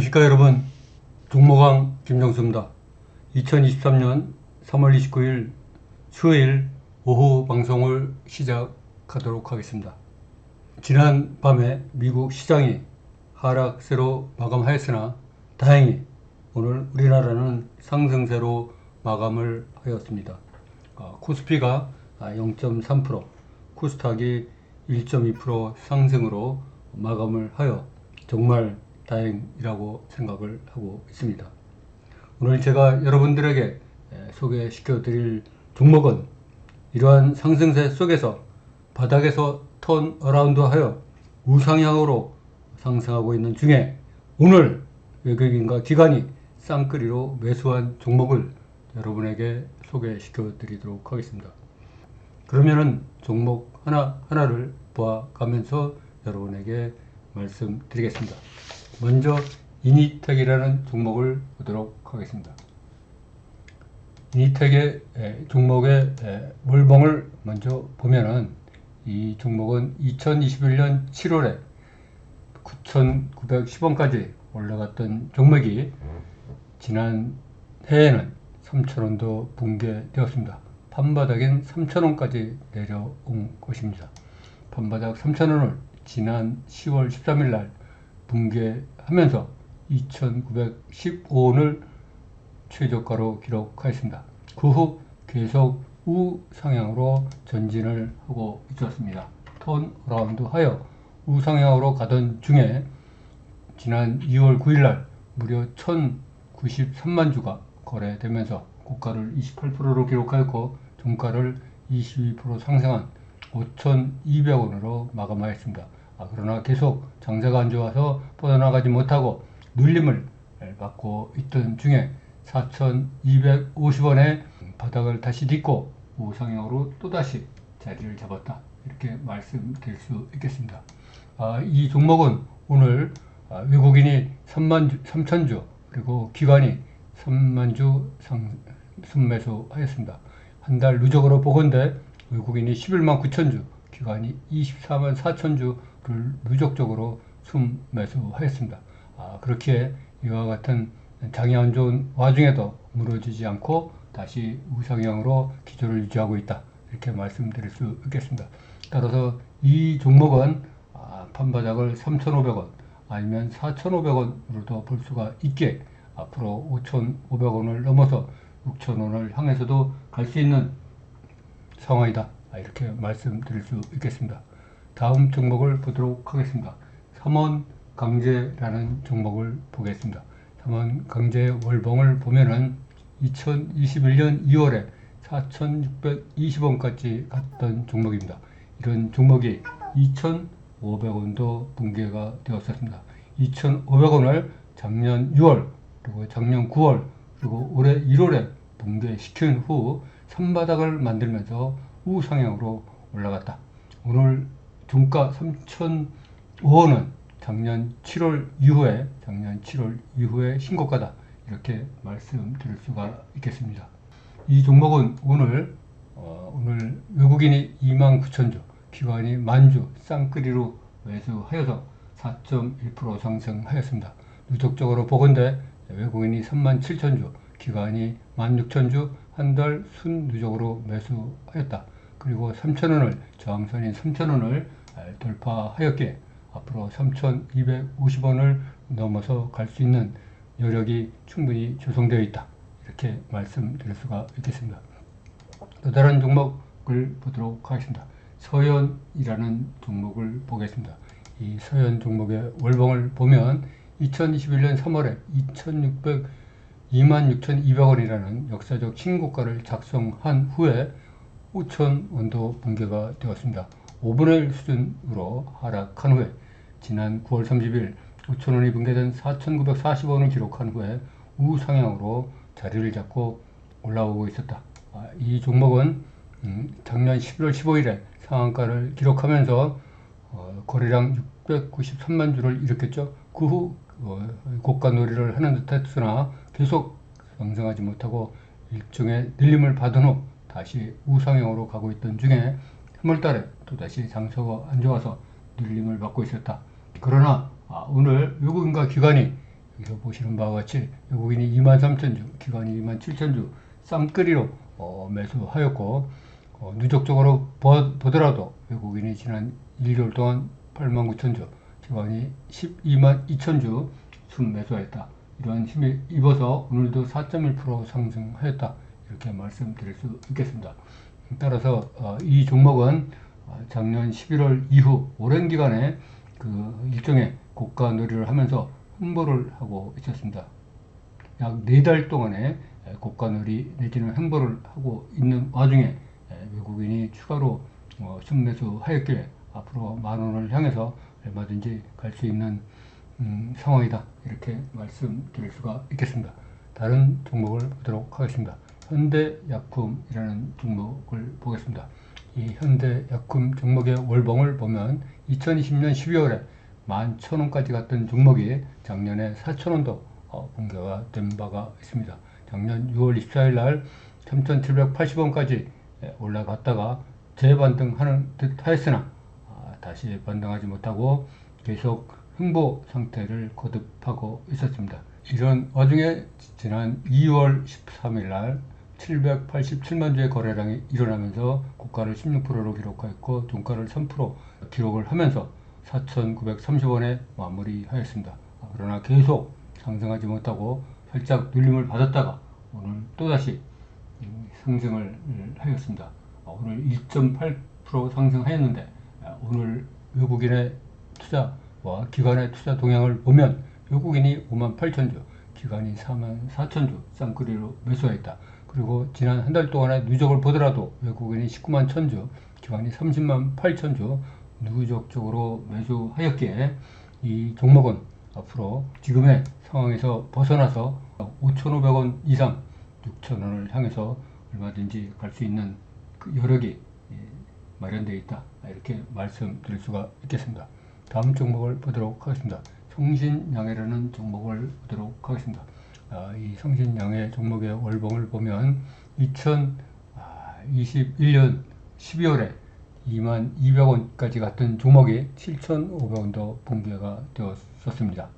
안녕하십니까 여러분. 종모강 김정수입니다. 2023년 3월 29일 수요일 오후 방송을 시작하도록 하겠습니다. 지난 밤에 미국 시장이 하락세로 마감하였으나 다행히 오늘 우리나라는 상승세로 마감을 하였습니다. 코스피가 0.3%, 코스닥이 1.2% 상승으로 마감을 하여 정말 다행이라고 생각을 하고 있습니다. 오늘 제가 여러분들에게 소개시켜 드릴 종목은 이러한 상승세 속에서 바닥에서 턴 어라운드 하여 우상향으로 상승하고 있는 중에 오늘 외국인과 기관이 쌍끌이로 매수한 종목을 여러분에게 소개시켜 드리도록 하겠습니다. 그러면은 종목 하나하나를 보아가면서 여러분에게 말씀드리겠습니다. 먼저 이니텍이라는 종목을 보도록 하겠습니다. 이니텍의 종목의 월봉을 먼저 보면은 이 종목은 2021년 7월에 9,910원까지 올라갔던 종목이 지난 해에는 3,000원도 붕괴되었습니다. 판바닥엔 3,000원까지 내려온 것입니다. 판바닥 3,000원을 지난 10월 13일 날 붕괴하면서 2,915원을 최저가로 기록하였습니다. 그 후 계속 우상향으로 전진을 하고 있었습니다. 턴어라운드 하여 우상향으로 가던 중에 지난 2월 9일 날 무려 1,093만 주가 거래되면서 고가를 28%로 기록하였고 종가를 22% 상승한 5,200원으로 마감하였습니다. 그러나 계속 장세가 안 좋아서 뻗어나가지 못하고 눌림을 받고 있던 중에 4,250원에 바닥을 다시 딛고 우상향으로 또다시 자리를 잡았다. 이렇게 말씀드릴 수 있겠습니다. 이 종목은 오늘 외국인이 3,000주 그리고 기관이 3만주 순매수하였습니다. 한 달 누적으로 보건대 외국인이 11만 9천주, 기관이 24만 4천주를 누적적으로 순매수하였습니다. 그렇기에 이와 같은 장이 안 좋은 와중에도 무너지지 않고 다시 우상향으로 기조를 유지하고 있다. 이렇게 말씀드릴 수 있겠습니다. 따라서 이 종목은 판바닥을 3,500원 아니면 4,500원으로도 볼 수가 있게 앞으로 5,500원을 넘어서 6,000원을 향해서도 갈 수 있는 상황이다. 이렇게 말씀드릴 수 있겠습니다. 다음 종목을 보도록 하겠습니다. 삼원강제라는 종목을 보겠습니다. 삼원강제 월봉을 보면은 2021년 2월에 4,620원까지 갔던 종목입니다. 이런 종목이 2,500원도 붕괴가 되었습니다. 2,500원을 작년 6월 그리고 작년 9월 그리고 올해 1월에 붕괴시킨 후 선바닥을 만들면서 우상향으로 올라갔다. 오늘 종가 3,005원은 작년 7월 이후에 신고가다. 이렇게 말씀드릴 수가 있겠습니다. 이 종목은 오늘 외국인이 29,000주, 기관이 만주 쌍끌이로 매수하여서 4.1% 상승하였습니다. 누적적으로 보건대 외국인이 37,000주, 기관이 16,000주 한 달 순누적으로 매수하였다. 그리고 3,000원을 저항선인 3,000원을 돌파하였기에 앞으로 3,250원을 넘어서 갈 수 있는 여력이 충분히 조성되어 있다. 이렇게 말씀드릴 수가 있겠습니다. 또 다른 종목을 보도록 하겠습니다. 서현이라는 종목을 보겠습니다. 이 서현 종목의 월봉을 보면 2021년 3월에 26,200원이라는 역사적 신고가를 작성한 후에 5,000원도 붕괴가 되었습니다. 5분의 1 수준으로 하락한 후에 지난 9월 30일 5,000원이 붕괴된 4,940원을 기록한 후에 우상향으로 자리를 잡고 올라오고 있었다. 이 종목은 작년 11월 15일에 상한가를 기록하면서 거래량 693만 주를 일으켰죠. 그 후 고가 놀이를 하는 듯 했으나 계속 상승하지 못하고 일종의 늘림을 받은 후 다시 우상향으로 가고 있던 중에 3월달에 또다시 장세가 안 좋아서 늘림을 받고 있었다. 그러나 오늘 외국인과 기관이 여기서 보시는 바와 같이 외국인이 23,000주, 기관이 27,000주 쌍끌이로 매수하였고, 누적적으로 보더라도 외국인이 지난 1개월 동안 89,000주, 기관이 122,000주 순매수하였다. 이러한 힘에 입어서 오늘도 4.1% 상승하였다. 이렇게 말씀드릴 수 있겠습니다. 따라서 이 종목은 작년 11월 이후 오랜 기간에 그 일종의 고가 놀이를 하면서 횡보를 하고 있었습니다. 약 4달 동안에 고가 놀이 내지는 횡보를 하고 있는 와중에 외국인이 추가로 순매수하였기에 앞으로 10,000원을 향해서 얼마든지 갈 수 있는 상황이다. 이렇게 말씀드릴 수가 있겠습니다. 다른 종목을 보도록 하겠습니다. 현대약품이라는 종목을 보겠습니다. 이 현대약품 종목의 월봉을 보면 2020년 12월에 11,000원까지 갔던 종목이 작년에 4,000원도 붕괴가 된 바가 있습니다. 작년 6월 24일 날 3,780원까지 올라갔다가 재반등하는 듯 하였으나 다시 반등하지 못하고 계속 횡보 상태를 거듭하고 있었습니다. 이런 와중에 지난 2월 13일 날 787만 주의 거래량이 일어나면서 고가를 16%로 기록하였고 종가를 3% 기록을 하면서 4,930원에 마무리하였습니다. 그러나 계속 상승하지 못하고 살짝 눌림을 받았다가 오늘 또다시 상승을 하였습니다. 오늘 1.8% 상승하였는데 오늘 외국인의 투자와 기관의 투자 동향을 보면 외국인이 58,000주, 기관이 44,000주 쌍끌이로 매수하였다. 그리고 지난 한 달 동안의 누적을 보더라도 외국인이 19만 1,000주, 기관이 30만 8,000주 누적적으로 매수하였기에 이 종목은 앞으로 지금의 상황에서 벗어나서 5,500원 이상 6,000원을 향해서 얼마든지 갈 수 있는 그 여력이 마련되어 있다. 이렇게 말씀드릴 수가 있겠습니다. 다음 종목을 보도록 하겠습니다. 성신양해라는 종목을 보도록 하겠습니다. 이 성신양해 종목의 월봉을 보면 2021년 12월에 22,200원까지 갔던 종목이 7,500원도 붕괴가 되었었습니다.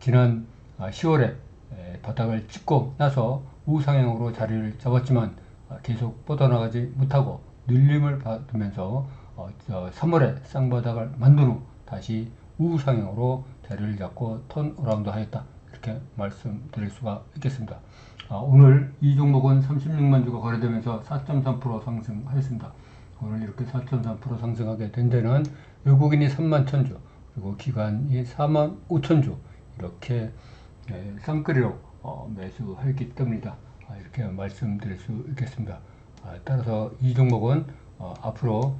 지난 10월에 바닥을 찍고 나서 우상향으로 자리를 잡았지만 계속 뻗어나가지 못하고 눌림을 받으면서 3월에 쌍바닥을 만든 후 다시 우상향으로 자리를 잡고 턴어라운드 하였다. 이렇게 말씀드릴 수가 있겠습니다. 오늘 이 종목은 36만 주가 거래되면서 4.3% 상승하였습니다. 오늘 이렇게 4.3% 상승하게 된 데는 외국인이 3만 1,000주 그리고 기관이 4만 5,000주 이렇게 쌍끌이로 매수하였기 때문이다. 이렇게 말씀드릴 수 있겠습니다. 따라서 이 종목은 앞으로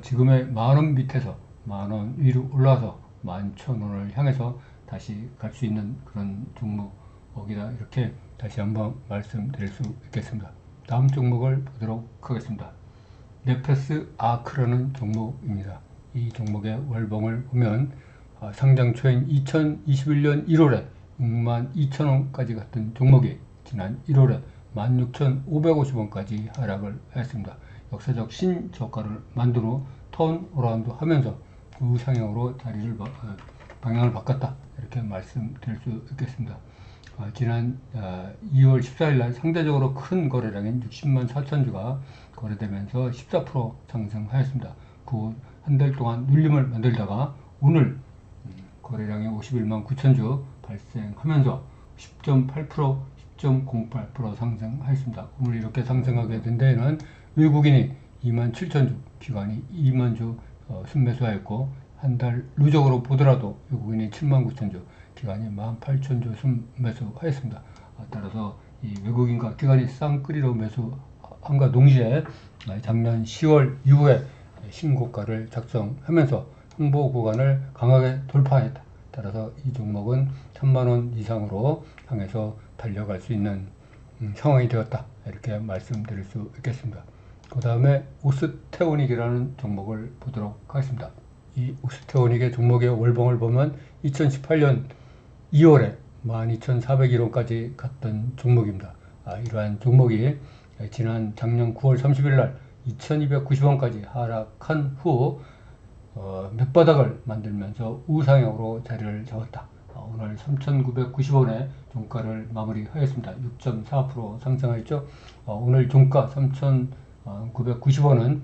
지금의 10,000원 밑에서 10,000원 위로 올라와서 11,000원을 향해서 다시 갈 수 있는 그런 종목이다. 이렇게 다시 한번 말씀드릴 수 있겠습니다. 다음 종목을 보도록 하겠습니다. 네페스 아크라는 종목입니다. 이 종목의 월봉을 보면 상장 초인 2021년 1월에 62,000원까지 갔던 종목이 지난 1월에 16,550원까지 하락을 했습니다. 역사적 신저가를 만든 후 턴어라운드 하면서 우상향으로 방향을 바꿨다. 이렇게 말씀드릴 수 있겠습니다. 지난 2월 14일 날 상대적으로 큰 거래량인 60만 4천주가 거래되면서 14% 상승하였습니다. 그 한 달 동안 눌림을 만들다가 오늘 거래량이 51만 9천주 발생하면서 10.8%, 10.08% 상승하였습니다. 오늘 이렇게 상승하게 된 데에는 외국인이 2만 7천주, 기관이 2만 주 순매수하였고 한 달 누적으로 보더라도 외국인이 7만 9천주, 기관이 18,000주 순매수하였습니다. 따라서 이 외국인과 기관이 쌍끌이로 매수함과 동시에 작년 10월 이후에 신고가를 작성하면서 횡보 구간을 강하게 돌파했다. 따라서 이 종목은 1,000만원 이상으로 향해서 달려갈 수 있는 상황이 되었다. 이렇게 말씀드릴 수 있겠습니다. 그 다음에 오스테오닉이라는 종목을 보도록 하겠습니다. 이 오스테오닉의 종목의 월봉을 보면 2018년 2월에 12,401원까지 갔던 종목입니다. 이러한 종목이 작년 9월 30일 날 2,290원까지 하락한 후 밑바닥을 만들면서 우상향으로 자리를 잡았다. 오늘 3,990원에 종가를 마무리하였습니다. 6.4% 상승하였죠. 오늘 종가 3,990원은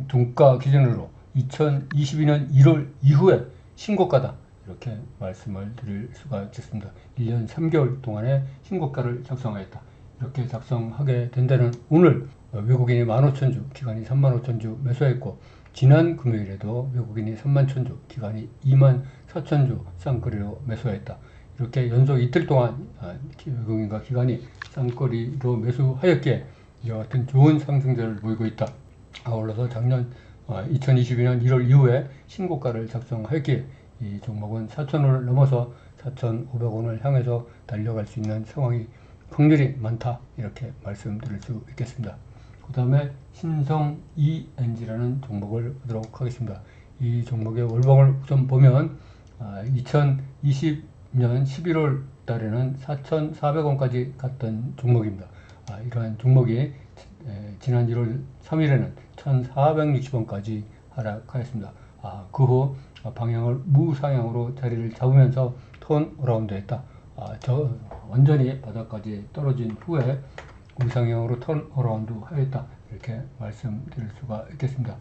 종가 기준으로 2022년 1월 이후에 신고가다, 이렇게 말씀을 드릴 수가 있겠습니다. 1년 3개월 동안의 신고가를 작성하였다. 이렇게 작성하게 된 데는 오늘 외국인이 15,000주, 기관이 35,000주 매수했고, 지난 금요일에도 외국인이 31,000주, 기관이 24,000주 쌍거리로 매수했다. 이렇게 연속 이틀 동안 외국인과 기관이 쌍거리로 매수하였기에 이와 같은 좋은 상승세를 보이고 있다. 아울러서 작년 2022년 1월 이후에 신고가를 작성하였기에 이 종목은 4,000원을 넘어서 4,500원을 향해서 달려갈 수 있는 상황이 확률이 많다, 이렇게 말씀드릴 수 있겠습니다. 그 다음에 신성 ENG라는 종목을 보도록 하겠습니다. 이 종목의 월봉을 우선 보면 2020년 11월 달에는 4,400원까지 갔던 종목입니다. 이러한 종목이 지난 1월 3일에는 1,460원까지 하락하였습니다. 그 후 방향을 무상향으로 자리를 잡으면서 턴 어라운드 했다. 완전히 바닥까지 떨어진 후에 우상향으로 턴 어라운드 하였다, 이렇게 말씀드릴 수가 있겠습니다.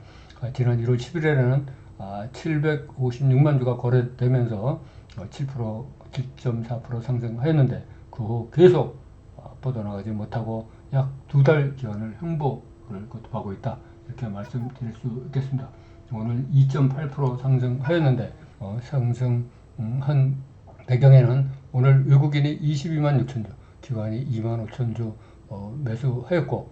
지난 1월 10일에는 756만 주가 거래되면서 7.4% 상승하였는데 그 후 계속 뻗어나가지 못하고 약 2달 기간을 횡보를 거듭하고 있다, 이렇게 말씀드릴 수 있겠습니다. 오늘 2.8% 상승하였는데 상승한 배경에는 오늘 외국인이 22만 6천주, 기관이 2만 5천주 매수하였고,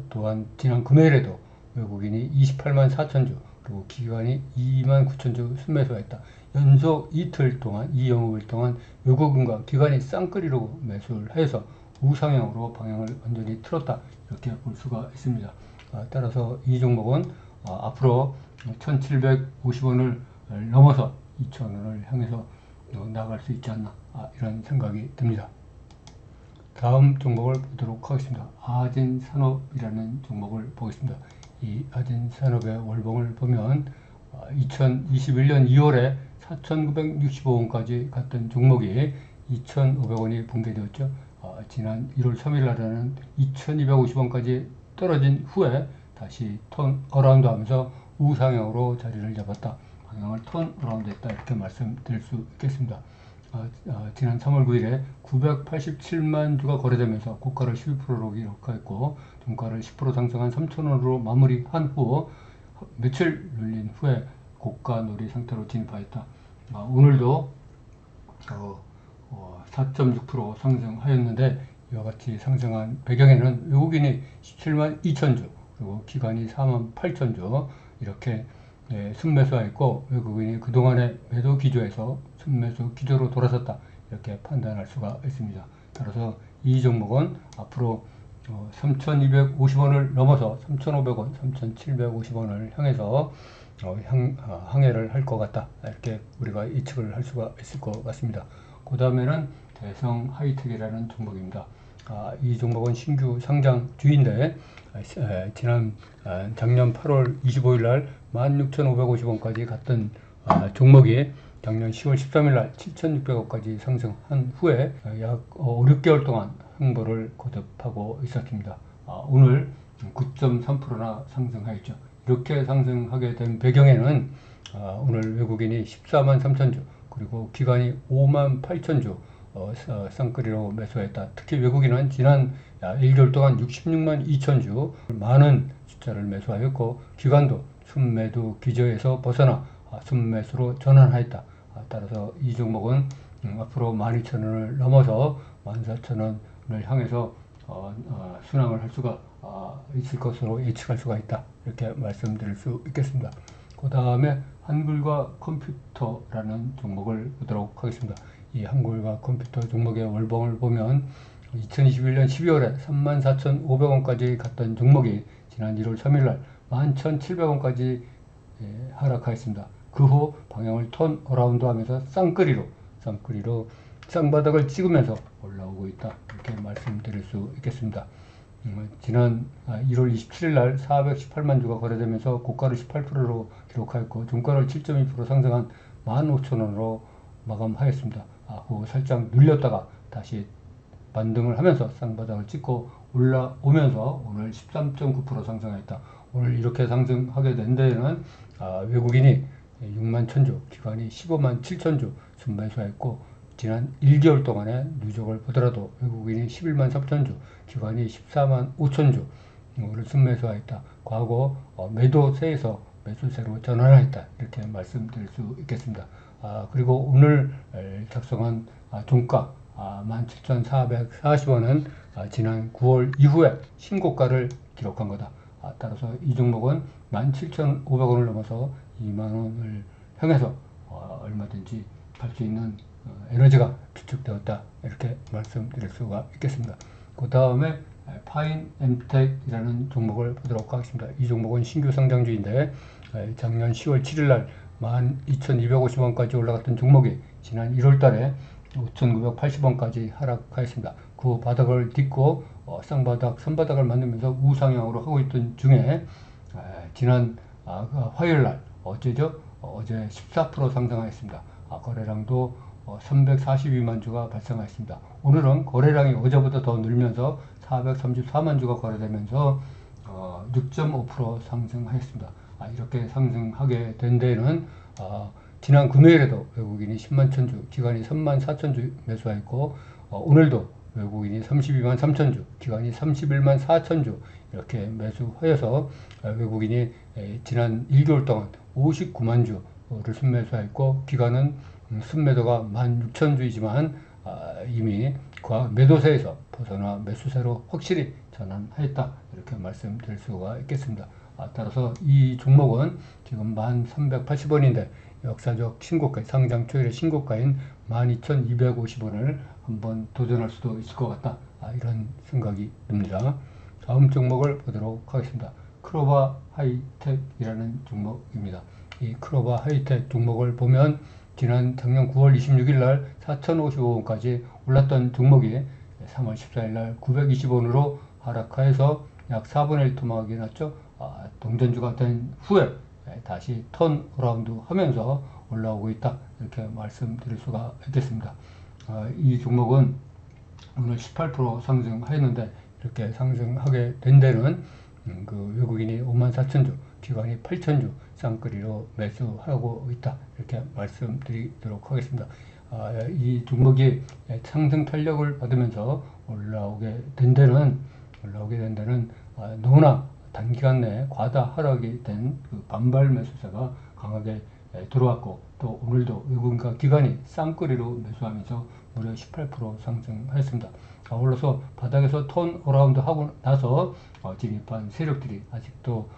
또한 지난 금요일에도 외국인이 28만 4천주, 그리고 기관이 2만 9천주 순매수했다. 연속 이틀 동안, 이 영업일 동안 외국인과 기관이 쌍끌이로 매수를 해서 우상향으로 방향을 완전히 틀었다, 이렇게 볼 수가 있습니다. 따라서 이 종목은 앞으로 1,750원을 넘어서 2,000원을 향해서 나갈 수 있지 않나, 이런 생각이 듭니다. 다음 종목을 보도록 하겠습니다. 아진산업이라는 종목을 보겠습니다. 이 아진산업의 월봉을 보면 2021년 2월에 4,965원까지 갔던 종목이 2,500원이 붕괴되었죠. 지난 1월 3일 날에는 2,250원까지 떨어진 후에 다시 턴 어라운드 하면서 우상향으로 자리를 잡았다. 방향을 턴 어라운드 했다, 이렇게 말씀드릴 수 있겠습니다. 지난 3월 9일에 987만 주가 거래되면서 고가를 12%로 기록하였고, 종가를 10% 상승한 3,000원으로 마무리한 후 며칠 눌린 후에 고가 놀이 상태로 진입하였다. 오늘도 4.6% 상승하였는데, 이와 같이 상승한 배경에는 외국인이 17만 2천주, 그리고 기관이 4만 8천주 이렇게 순매수하였고, 외국인이 그동안의 매도 기조에서 순매수 기조로 돌아섰다, 이렇게 판단할 수가 있습니다. 따라서 이 종목은 앞으로 3,250원을 넘어서 3,500원, 3,750원을 향해서 항해를 할 것 같다, 이렇게 우리가 예측을 할 수가 있을 것 같습니다. 그 다음에는 대성 하이텍이라는 종목입니다. 이 종목은 신규 상장주인데 작년 8월 25일 날 16,550원까지 갔던 종목이 작년 10월 13일 날 7,600원까지 상승한 후에 약 5, 6개월 동안 횡보를 거듭하고 있었습니다. 오늘 9.3%나 상승하였죠. 이렇게 상승하게 된 배경에는 오늘 외국인이 14만 3천주, 그리고 기관이 5만 8천주 쌍끌이로 매수했다. 특히 외국인은 지난 1개월 동안 66만 2천주 많은 숫자를 매수하였고, 기관도 순매도 기저에서 벗어나 순매수로 전환하였다. 따라서 이 종목은 앞으로 12,000원을 넘어서 14,000원을 향해서 순항을 할 수가 있을 것으로 예측할 수가 있다, 이렇게 말씀드릴 수 있겠습니다. 그 다음에 한글과 컴퓨터라는 종목을 보도록 하겠습니다. 이 한글과 컴퓨터 종목의 월봉을 보면 2021년 12월에 34,500원까지 갔던 종목이 지난 1월 3일 날 11,700원까지 하락하였습니다. 그 후 방향을 턴 어라운드 하면서 쌍끌이로 쌍바닥을 찍으면서 올라오고 있다, 이렇게 말씀드릴 수 있겠습니다. 지난 1월 27일 날 418만 주가 거래되면서 고가를 18%로 기록하였고, 종가를 7.2% 상승한 15,000원으로 마감하였습니다. 그 살짝 눌렸다가 다시 반등을 하면서 쌍바닥을 찍고 올라오면서 오늘 13.9% 상승했다. 오늘 이렇게 상승하게 된 데에는 외국인이 6만 1천주, 기관이 15만 7천주 순매수했고, 지난 1개월 동안의 누적을 보더라도 외국인이 11만 3천주, 기관이 14만 5천주 를 순매수하였다. 과거 매도세에서 매수세로 전환하였다. 이렇게 말씀드릴 수 있겠습니다. 그리고 오늘 작성한 종가 17,440원은 지난 9월 이후에 신고가를 기록한 거다. 따라서 이 종목은 17,500원을 넘어서 2만원을 향해서 얼마든지 갈 수 있는 에너지가 비축되었다. 이렇게 말씀드릴 수가 있겠습니다. 그 다음에 파인엠텍이라는 종목을 보도록 하겠습니다. 이 종목은 신규 상장주인데 작년 10월 7일날 12,250원까지 올라갔던 종목이 지난 1월달에 5,980원까지 하락하였습니다. 그 바닥을 딛고 쌍바닥, 선바닥을 만들면서 우상향으로 하고 있던 중에 지난 화요일날 어제 14% 상승하였습니다. 거래량도 342만 주가 발생하였습니다. 오늘은 거래량이 어제보다 더 늘면서 434만 주가 거래되면서 6.5% 상승하였습니다. 이렇게 상승하게 된 데에는 지난 금요일에도 외국인이 10만 천주, 기관이 3만 4천주 매수하였고, 오늘도 외국인이 32만 3천주, 기관이 31만 4천주 이렇게 매수하여서 외국인이 지난 1개월 동안 59만 주를 순매수하였고, 기관은 순매도가 16,000주이지만 이미 매도세에서 벗어나 매수세로 확실히 전환하였다. 이렇게 말씀드릴 수가 있겠습니다. 따라서 이 종목은 지금 1,380원인데 역사적 신고가, 상장 초일의 신고가인 12,250원을 한번 도전할 수도 있을 것 같다. 이런 생각이 듭니다. 다음 종목을 보도록 하겠습니다. 크로바 하이텍이라는 종목입니다. 이 크로바 하이텍 종목을 보면 작년 9월 26일 날 4,055원까지 올랐던 종목이 3월 14일 날 920원으로 하락하여서 약 4분의 1 토막이 났죠. 동전주가 된 후에 다시 턴어라운드 하면서 올라오고 있다. 이렇게 말씀드릴 수가 있겠습니다. 이 종목은 오늘 18% 상승하였는데, 이렇게 상승하게 된 데는 그 외국인이 5만 4천주, 기관이 8천주 쌍끌이로 매수하고 있다. 이렇게 말씀드리도록 하겠습니다. 이 종목이 상승 탄력을 받으면서 올라오게 된 데는 너무나 단기간 내에 과다 하락이 된 그 반발 매수세가 강하게 들어왔고, 또 오늘도 외국인과 기관이 쌍끌이로 매수하면서 무려 18% 상승했습니다. 아울러서 바닥에서 턴어라운드 하고 나서 진입한 세력들이 아직도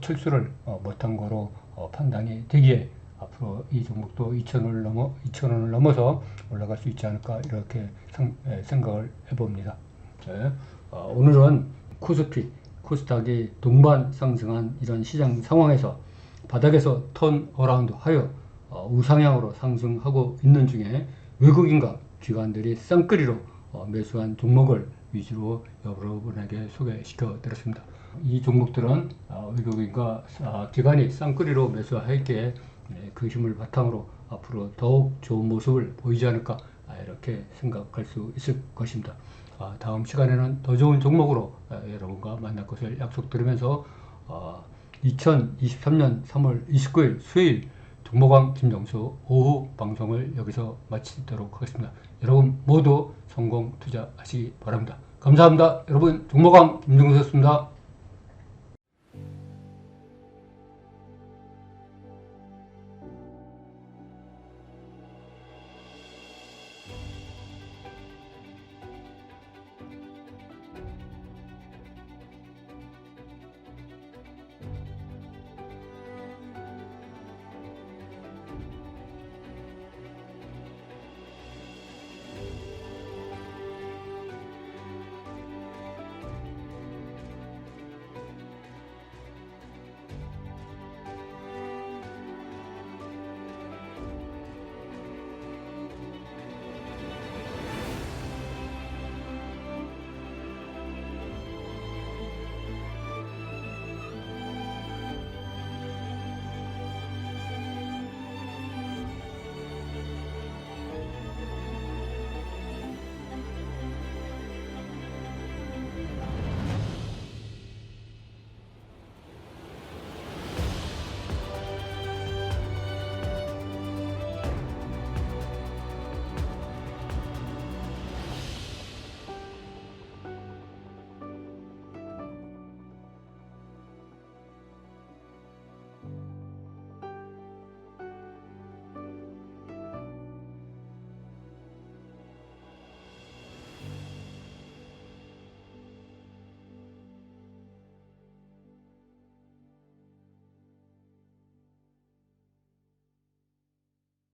철수를 못한 거로 판단이 되기에 앞으로 이 종목도 2,000원을 넘어서 올라갈 수 있지 않을까, 이렇게 생각을 해봅니다. 오늘은 코스닥이 동반 상승한 이런 시장 상황에서 바닥에서 턴어라운드 하여 우상향으로 상승하고 있는 중에 외국인과 기관들이 쌍끌이로 매수한 종목을 위주로 여러분에게 소개시켜 드렸습니다. 이 종목들은 외국인과 기관이 쌍끌이로 매수했기에 그 힘을 바탕으로 앞으로 더욱 좋은 모습을 보이지 않을까, 이렇게 생각할 수 있을 것입니다. 다음 시간에는 더 좋은 종목으로 여러분과 만날 것을 약속드리면서 2023년 3월 29일 수요일 종목왕 김정수 오후 방송을 여기서 마치도록 하겠습니다. 여러분 모두 성공 투자하시기 바랍니다. 감사합니다. 여러분, 종목왕 김정수였습니다.